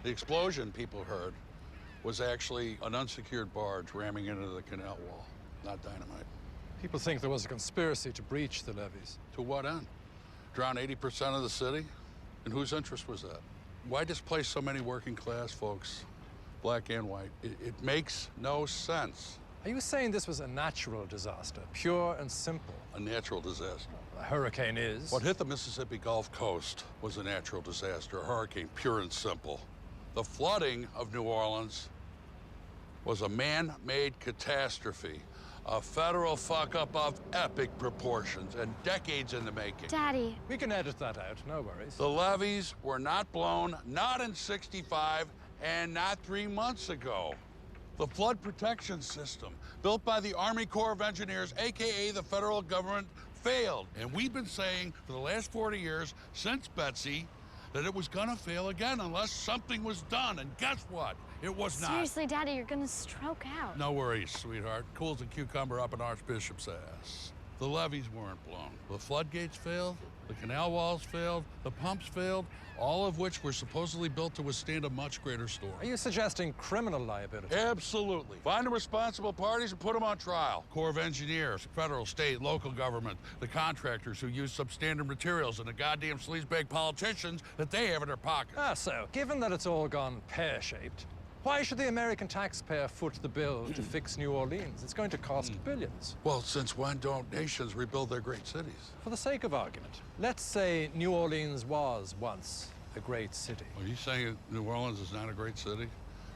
The explosion people heard was actually an unsecured barge ramming into the canal wall, not dynamite. People think there was a conspiracy to breach the levees. To what end? Drown 80% of the city? And whose interest was that? Why displace so many working class folks, black and white? It makes no sense. Are you saying this was a natural disaster, pure and simple? A natural disaster. A hurricane is. What hit the Mississippi Gulf Coast was a natural disaster, a hurricane, pure and simple. The flooding of New Orleans was a man-made catastrophe, a federal fuck-up of epic proportions and decades in the making. Daddy. We can edit that out, no worries. The levees were not blown, not in '65, and not 3 months ago. The flood protection system, built by the Army Corps of Engineers, AKA the federal government, failed. And we've been saying for the last 40 years, since Betsy, that it was gonna fail again unless something was done. And guess what? It was not. Seriously, Daddy, you're gonna stroke out. No worries, sweetheart. Cool as a cucumber up an archbishop's ass. The levees weren't blown. The floodgates failed, the canal walls failed, the pumps failed, all of which were supposedly built to withstand a much greater storm. Are you suggesting criminal liability? Absolutely. Find the responsible parties and put them on trial. Corps of Engineers, federal, state, local government, the contractors who use substandard materials, and the goddamn sleazebag politicians that they have in their pockets. So, given that it's all gone pear-shaped, why should the American taxpayer foot the bill to fix New Orleans? It's going to cost billions. Well, since when don't nations rebuild their great cities? For the sake of argument, let's say New Orleans was once a great city. Are you saying New Orleans is not a great city?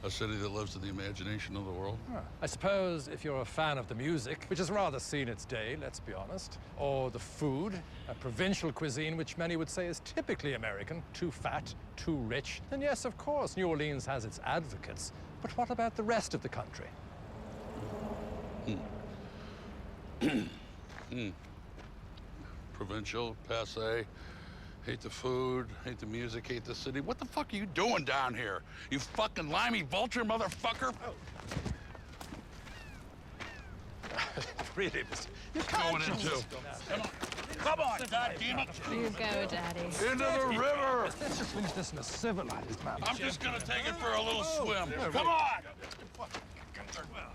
A city that lives in the imagination of the world? I suppose if you're a fan of the music, which has rather seen its day, let's be honest, or the food, a provincial cuisine which many would say is typically American, too fat, too rich, then yes, of course, New Orleans has its advocates. But what about the rest of the country? Provincial, passé, hate the food, hate the music, hate the city. What the fuck are you doing down here? You fucking limey vulture motherfucker? Oh. Really, mister? You can't Going into. Come on, goddammit. You go, Daddy. Into the river. Let's just finish this in a civilized manner. I'm just gonna take it for a little swim. Come on.